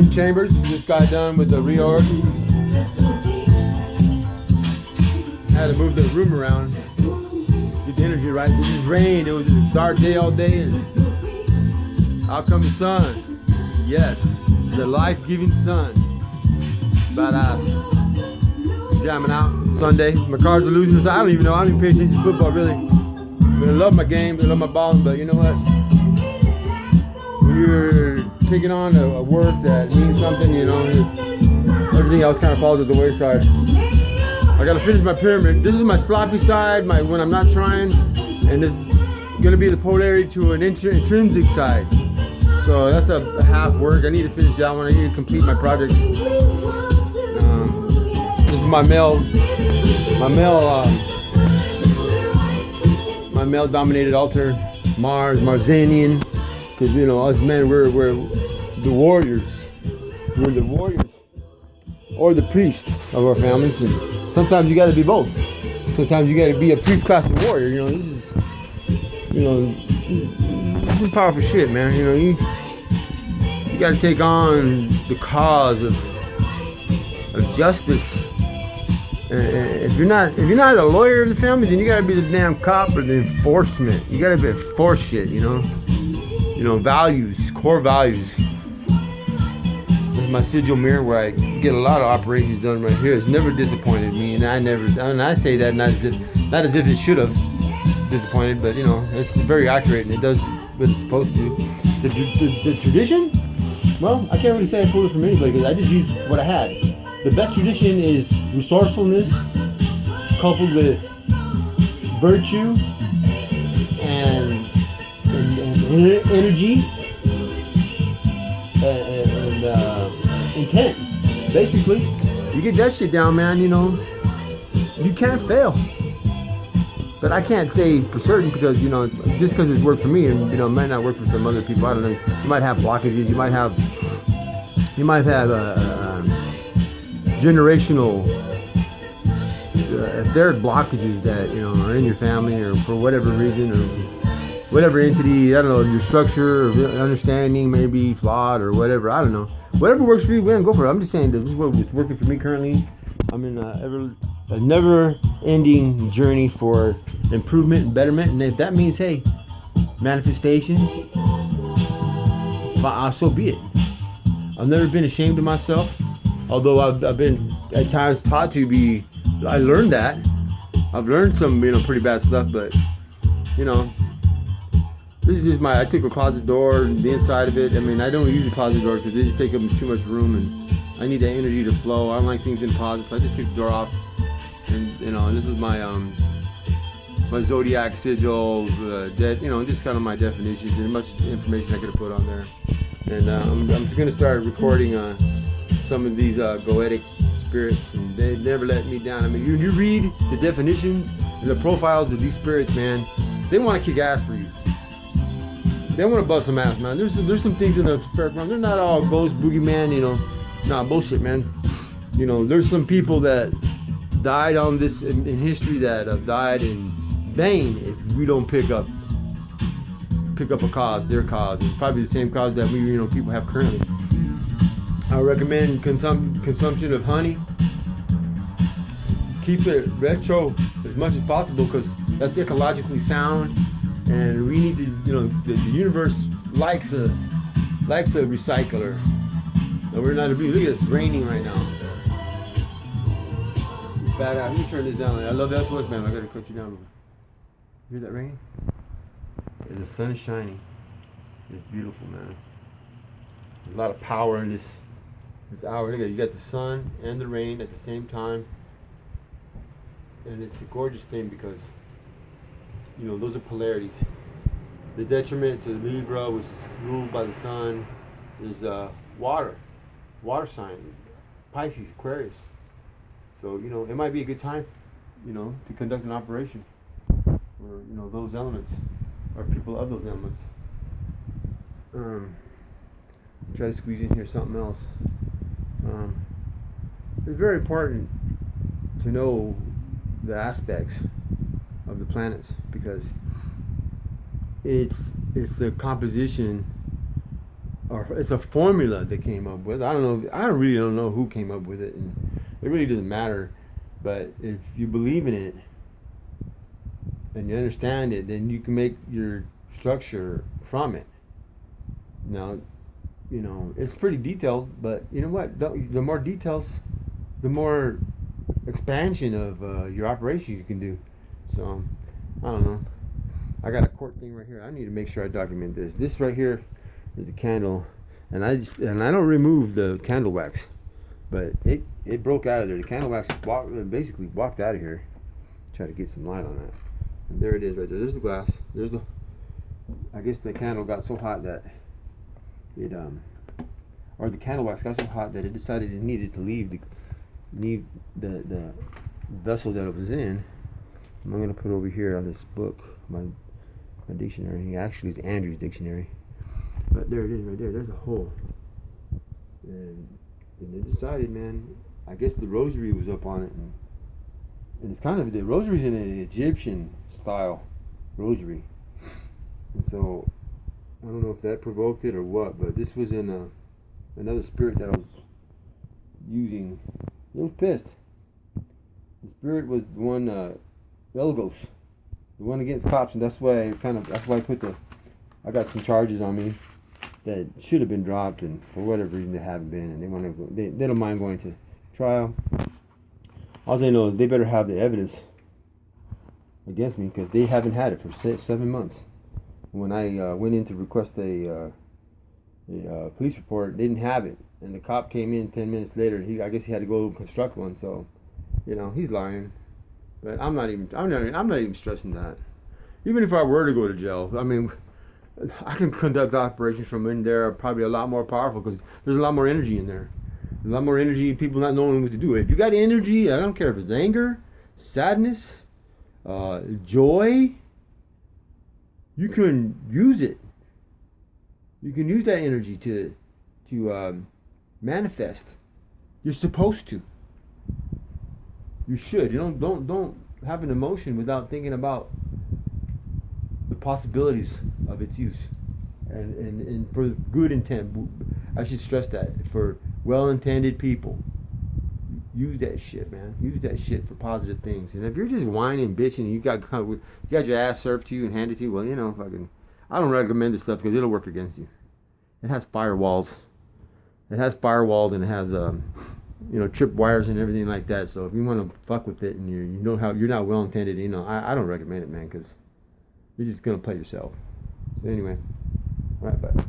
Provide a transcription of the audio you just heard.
in chambers. Just got done with the reorg. Had to move the room around, get the energy right. It just rained. It was a dark day all day, and out come the sun. Yes, the life-giving sun. Badass. Jamming out Sunday. My Cards are losing, so I don't even know. I don't even pay attention to football really. I mean, I love my games, I love my balling, but you know what? When you're taking on a work that means something, you know, everything else kind of falls at the wayside. I gotta finish my pyramid. This is my sloppy side, my when I'm not trying, and it's gonna be the polarity to an intrinsic side. So that's a half work. I need to finish that one. I need to complete my project. This is my male dominated altar, Marzanian, because you know us men we're the warriors. We're the warriors or the priest of our families. And sometimes you got to be both. Sometimes you got to be a priest class of warrior. You know, this is powerful shit, man. You know, you got to take on the cause of justice. If you're not a lawyer of the family, then you got to be the damn cop or the enforcement. You got to enforce shit. You know, values, core values. My Sigil mirror where I get a lot of operations done right here. It's never disappointed me, and I say that not as if it should have disappointed, but you know, it's very accurate and it does what it's supposed to. The tradition, well, I can't really say I pulled it from anybody because I just used what I had. The best tradition is resourcefulness coupled with virtue and energy and intent. Basically, you get that shit down, man, you know, you can't fail. But I can't say for certain because, you know, it's just because it's worked for me and, you know, it might not work for some other people. I don't know. You might have blockages. You might have generational, if there are blockages that, you know, are in your family or for whatever reason or whatever entity, I don't know, your structure or understanding may be flawed or whatever, I don't know. Whatever works for you, man, go for it. I'm just saying that this is what was working for me currently. I'm in a never-ending journey for improvement and betterment, and if that means, hey, manifestation, so be it. I've never been ashamed of myself, although I've been at times taught to be. I learned that. I've learned some, you know, pretty bad stuff, but you know, this is just I took a closet door and the inside of it. I mean, I don't use the closet doors because they just take up too much room, and I need that energy to flow. I don't like things in closets, so I just took the door off. And you know, and this is my my zodiac sigil, you know, just kind of my definitions and much information I could have put on there. And I'm just gonna start recording some of these goetic spirits, and they never let me down. I mean, you read the definitions and the profiles of these spirits, man. They want to kick ass for you. They want to bust some ass, man. There's some things in the spirit realm. They're not all ghost, boogeyman, you know. Nah, bullshit, man. You know, there's some people that died on this in history that have died in vain if we don't pick up a cause, their cause. It's probably the same cause that we, you know, people have currently. I recommend consumption of honey. Keep it retro as much as possible because that's ecologically sound, and we need to, you know, the universe likes a recycler. And we're not look at this, raining right now. Bad out. Let me turn this down. I love that so much, man. I gotta cut you down. You hear that rain? Yeah, the sun is shining. It's beautiful, man. There's a lot of power in this hour. Look at it. You got the sun and the rain at the same time. And it's a gorgeous thing because, you know, those are polarities. The detriment to Libra, which is ruled by the sun, is water sign, Pisces, Aquarius. So, you know, it might be a good time, you know, to conduct an operation for, you know, those elements or people of those elements. Try to squeeze in here something else. It's very important to know the aspects of the planets because it's the composition or it's a formula they came up with. I don't know. I really don't know who came up with it, and it really doesn't matter. But if you believe in it and you understand it, then you can make your structure from it. Now, it's pretty detailed, but you know what? The more details, the more expansion of your operation you can do. So, I don't know. I got a quart thing right here. I need to make sure I document this. This right here is a candle, and I don't remove the candle wax, but it broke out of there. The candle wax basically walked out of here. Try to get some light on that. And there it is right there. There's the glass. I guess the candle got so hot that or the candle wax got so hot that it decided it needed to leave the vessel that it was in. I'm gonna put over here on this book, my dictionary. Actually, it's Andrew's dictionary. But there it is right there. There's a hole. And they decided, man, I guess the rosary was up on it. And it's kind of, the rosary's in an Egyptian style rosary. And so, I don't know if that provoked it or what, but this was in another spirit that I was using. It was pissed. The spirit was the one, Elgos. The one against cops, and that's why I got some charges on me that should have been dropped, and for whatever reason they haven't been, and they don't mind going to trial. All they know is they better have the evidence against me, because they haven't had it for 7 months. When I went in to request a police report, they didn't have it, and the cop came in 10 minutes later. I guess he had to go construct one, so he's lying. But I'm not even stressing that. Even if I were to go to jail, I mean, I can conduct operations from in there probably a lot more powerful, because there's a lot more energy in there. A lot more energy, people not knowing what to do. If you got energy, I don't care if it's anger, sadness, joy, you can use it. You can use that energy to manifest. You're supposed to. You should. Don't have an emotion without thinking about the possibilities of its use, and for good intent. I should stress that, for well-intended people, use that shit, man. Use that shit for positive things. And if you're just whining, bitching, and you got your ass served to you and handed to you, well, I don't recommend this stuff, because it'll work against you. It has firewalls. And it has trip wires and everything like that. So if you want to fuck with it and you're not well intended, I don't recommend it, man, because you're just gonna play yourself. So anyway, all right, bye.